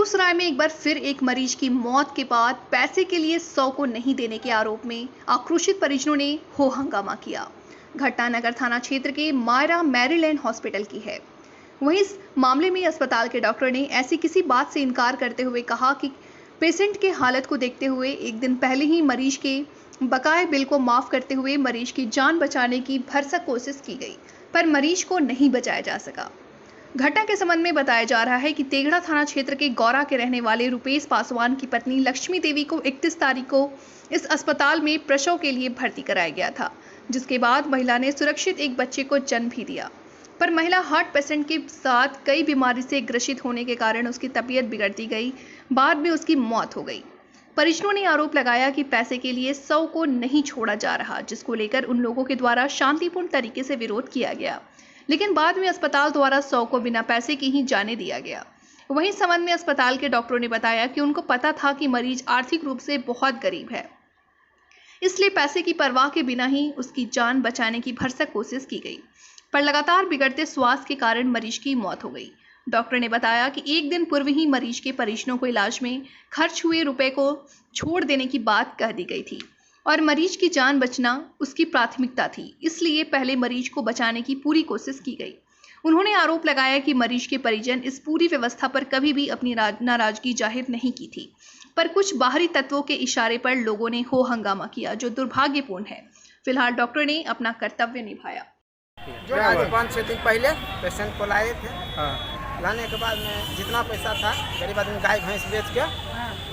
बेगूसराय में एक बार फिर एक मरीज की मौत के बाद पैसे के लिए 100 को नहीं देने के आरोप में आक्रोशित परिजनों ने हो हंगामा किया। घटना नगर थाना क्षेत्र के मायरा मैरीलैंड हॉस्पिटल की है। वहीं इस मामले में अस्पताल के डॉक्टर ने ऐसी किसी बात से इनकार करते हुए कहा कि पेशेंट के हालत को देखते हुए एक दिन पहले ही मरीज के बकाये बिल को माफ करते हुए मरीज की जान बचाने की भरसक कोशिश की गई, पर मरीज को नहीं बचाया जा सका। घटना के संबंध में बताया जा रहा है कि तेघड़ा थाना क्षेत्र के गौरा के रहने वाले रुपेश पासवान की पत्नी लक्ष्मी देवी को 31 तारीख को इस अस्पताल में प्रसव के लिए भर्ती कराया गया था, जिसके बाद महिला ने सुरक्षित एक बच्चे को जन्म भी दिया। पर महिला हार्ट पेशेंट के साथ कई बीमारी से ग्रसित होने के कारण उसकी तबीयत बिगड़ती गई, बाद में उसकी मौत हो गई। परिजनों ने आरोप लगाया कि पैसे के लिए 100 को नहीं छोड़ा जा रहा, जिसको लेकर उन लोगों के द्वारा शांतिपूर्ण तरीके से विरोध किया गया, लेकिन बाद में अस्पताल द्वारा 100 को बिना पैसे के ही जाने दिया गया। वहीं संबंध में अस्पताल के डॉक्टरों ने बताया कि उनको पता था कि मरीज आर्थिक रूप से बहुत गरीब है, इसलिए पैसे की परवाह के बिना ही उसकी जान बचाने की भरसक कोशिश की गई, पर लगातार बिगड़ते स्वास्थ्य के कारण मरीज की मौत हो गई। डॉक्टर ने बताया कि एक दिन पूर्व ही मरीज के परिजनों को इलाज में खर्च हुए रुपए को छोड़ देने की बात कह दी गई थी और मरीज की जान बचना उसकी प्राथमिकता थी, इसलिए पहले मरीज को बचाने की पूरी कोशिश की गई। उन्होंने आरोप लगाया कि मरीज के परिजन इस पूरी व्यवस्था पर कभी भी अपनी नाराजगी जाहिर नहीं की थी, पर कुछ बाहरी तत्वों के इशारे पर लोगों ने हो हंगामा किया, जो दुर्भाग्यपूर्ण है। फिलहाल डॉक्टर ने अपना कर्तव्य निभाया। जो आज 5-6 दिन पहले पेशेंट को लाए थे, लाने के बाद में जितना पैसा था गरीब आदमी गाय भैंस बेच के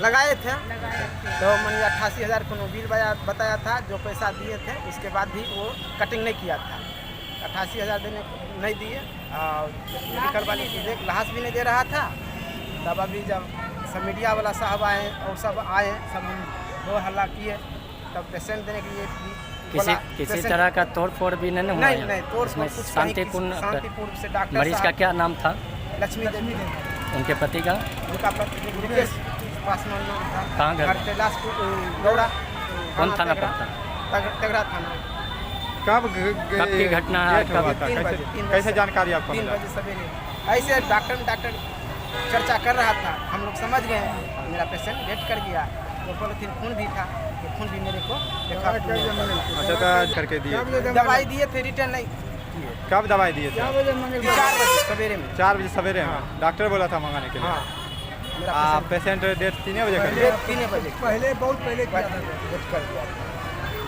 लगाए थे, तो मैंने 88,000 को बिल बताया था। जो पैसा दिए थे उसके बाद भी वो कटिंग नहीं किया था। 88,000 देने नहीं दिए और मेडिकल वाले को देख लाश भी नहीं दे रहा था। तब अभी जब सब मीडिया वाला साहब आए और सब आए, सब दो हल्ला किए, तब पेशेंट देने के लिए किसी तरह का तोड़ फोड़ भी नहीं हुआ? नहीं तोड़ फोड़ कुछ शांतिपूर्ण से। डॉक्टर मरीज का क्या नाम था? लक्ष्मी देवी। उनके पति का? उनका पति रुपेश पासवान नाम था। कहाँ घर? गौड़ा। कौन थाना पड़ता? तेघड़ा थाना। कब की घटना है? 3 बजे। कैसे जानकारी आपको? 3 बजे सवेरे ऐसे डॉक्टर चर्चा कर रहा था, हम लोग समझ गए। मेरा पेशेंट डेट कर गया, वो पॉलिथीन खून भी था, तो खून भी मेरे को देखा। अच्छा करके दिए? दवाई दिए थे, रिटर्न नहीं किए। कब दवाई दिए थे? 4 बजे सवेरे में। 4 बजे सवेरे में डॉक्टर बोला था मंगाने के लिए? हाँ। पेशेंट डेट 3 बजे कर? 3 बजे पहले, बहुत पहले डेट कर दिया।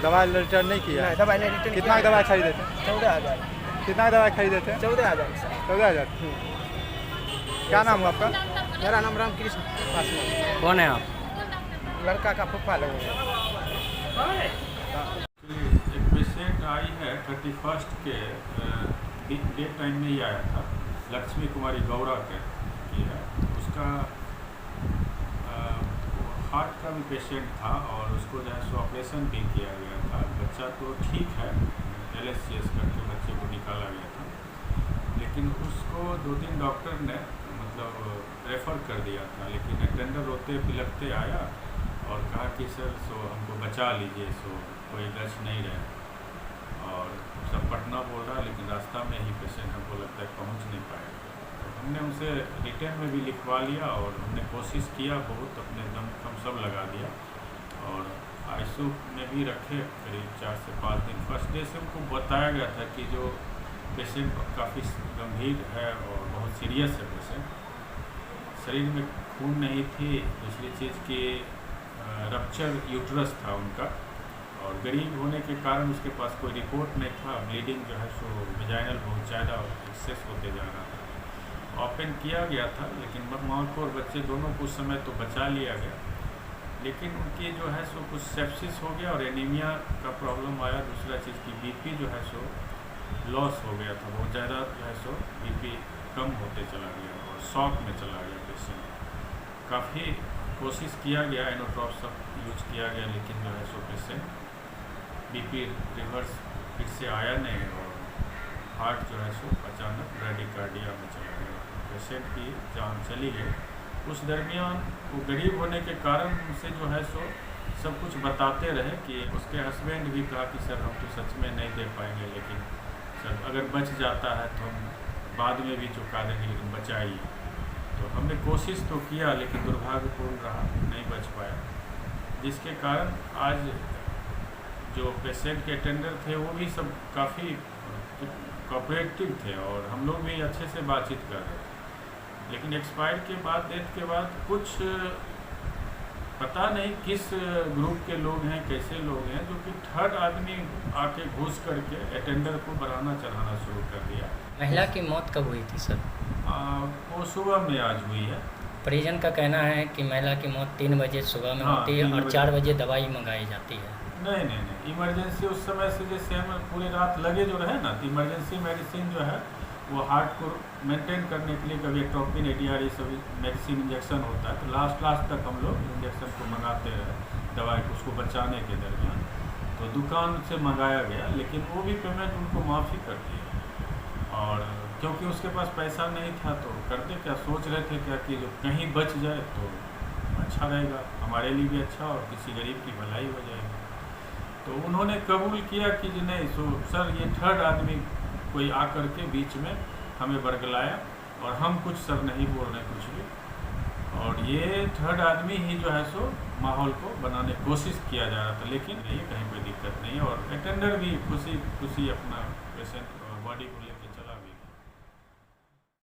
दवाई रिटर्न नहीं किया? दवाई नहीं रिटर्न। कितना दवाई खरीदे थे? 14,000। कितना दवाई खरीदे थे? 14,000। 14,000। क्या नाम हुआ आपका? मेरा नाम रामकृष्ण पासवान। कौन है आप? लड़का का फूफा लोग। एक पेशेंट आई है 31 के डे टाइम में ही आया था। लक्ष्मी कुमारी गौड़ा की है। उसका हार्ट का भी पेशेंट था और उसको जो है सो ऑपरेशन भी किया गया था। बच्चा तो ठीक है, LSCS करके बच्चे को निकाला गया था, लेकिन उसको 2-3 डॉक्टर ने मतलब रेफ़र कर दिया था। लेकिन अटेंडर रोते पिलकते आया और कहा कि सर हमको बचा लीजिए, कोई गच नहीं रहे। और सब पटना बोल रहा, लेकिन रास्ता में ही पेशेंट हमको लगता है पहुंच नहीं पाएगा। तो हमने उनसे रिटर्न में भी लिखवा लिया और हमने कोशिश किया, बहुत अपने दम कम सब लगा दिया और ICU में भी रखे करीब 4 से 5 दिन। फर्स्ट डे से उनको बताया गया था कि जो पेशेंट काफ़ी गंभीर है और बहुत सीरियस है पेशेंट। शरीर में खून नहीं थी, दूसरी चीज़ की रप्चर यूट्रस था उनका, और गरीब होने के कारण उसके पास कोई रिपोर्ट नहीं था। ब्लीडिंग जो है सो वेजाइनल बहुत ज़्यादा एक्सेस होते जा रहा था। ओपन किया गया था, लेकिन माँ को और बच्चे दोनों को उस समय तो बचा लिया गया, लेकिन उनकी जो है सो कुछ सेप्सिस हो गया और एनीमिया का प्रॉब्लम आया। दूसरा चीज़ की BP जो है सो लॉस हो गया था, बहुत ज़्यादा जो है सो BP कम होते चला गया और शॉक में चला गया पेशेंट। काफ़ी कोशिश किया गया, एनोट्रॉप सब यूज किया गया, लेकिन जो है सो पेशेंट BP रिवर्स फिर से आया नहीं और हार्ट जो है सो अचानक ब्रैडिकार्डिया में चला गया। पेशेंट की जान चली गई। उस दरमियान वो गरीब होने के कारण उनसे जो है सो सब कुछ बताते रहे कि उसके हस्बैंड भी कहा कि सर हम तो सच में नहीं दे पाएंगे, लेकिन सर अगर बच जाता है तो हम बाद में भी चुका देंगे, लेकिन बचाइए। तो हमने कोशिश तो किया लेकिन दुर्भाग्यपूर्ण रहा, नहीं बच पाया, जिसके कारण आज जो पेशेंट के अटेंडर थे वो भी सब काफ़ी कोऑपरेटिव थे और हम लोग भी अच्छे से बातचीत कर रहे थे। लेकिन एक्सपायर के बाद, डेथ के बाद कुछ पता नहीं किस ग्रुप के लोग हैं, कैसे लोग हैं, जो कि थर्ड आदमी आके घुस करके अटेंडर को बढ़ाना चढ़ाना शुरू कर दिया। महिला की मौत कब हुई थी सर? वो सुबह में आज हुई है। परिजन का कहना है कि महिला की मौत 3 बजे सुबह में होती है और 4 बजे दवाई मंगाई जाती है। नहीं, इमरजेंसी उस समय से जैसे हम पूरी रात लगे जो रहे ना, तो इमरजेंसी मेडिसिन जो है वो हार्ट को मेंटेन करने के लिए कभी एट्रोपिन, ADR ये सब मेडिसिन इंजेक्शन होता है, तो लास्ट तक हम लोग इंजेक्शन को मंगाते रहे दवाई को, उसको बचाने के दरमियान। तो दुकान से मंगाया गया, लेकिन वो भी पेमेंट उनको माफ़ी कर दी और क्योंकि उसके पास पैसा नहीं था तो करते क्या, सोच रहे थे क्या कि जो कहीं बच जाए तो अच्छा रहेगा, हमारे लिए भी अच्छा और किसी गरीब की भलाई हो जाएगी। तो उन्होंने कबूल किया कि जी नहीं सर, ये थर्ड आदमी कोई आकर के बीच में हमें बरगलाया और हम कुछ सर नहीं बोल रहे कुछ भी, और ये थर्ड आदमी ही जो है सो माहौल को बनाने की कोशिश किया जा रहा था, लेकिन ये कहीं कोई दिक्कत नहीं है और अटेंडर भी खुशी अपना पेशेंट बॉडी को लेकर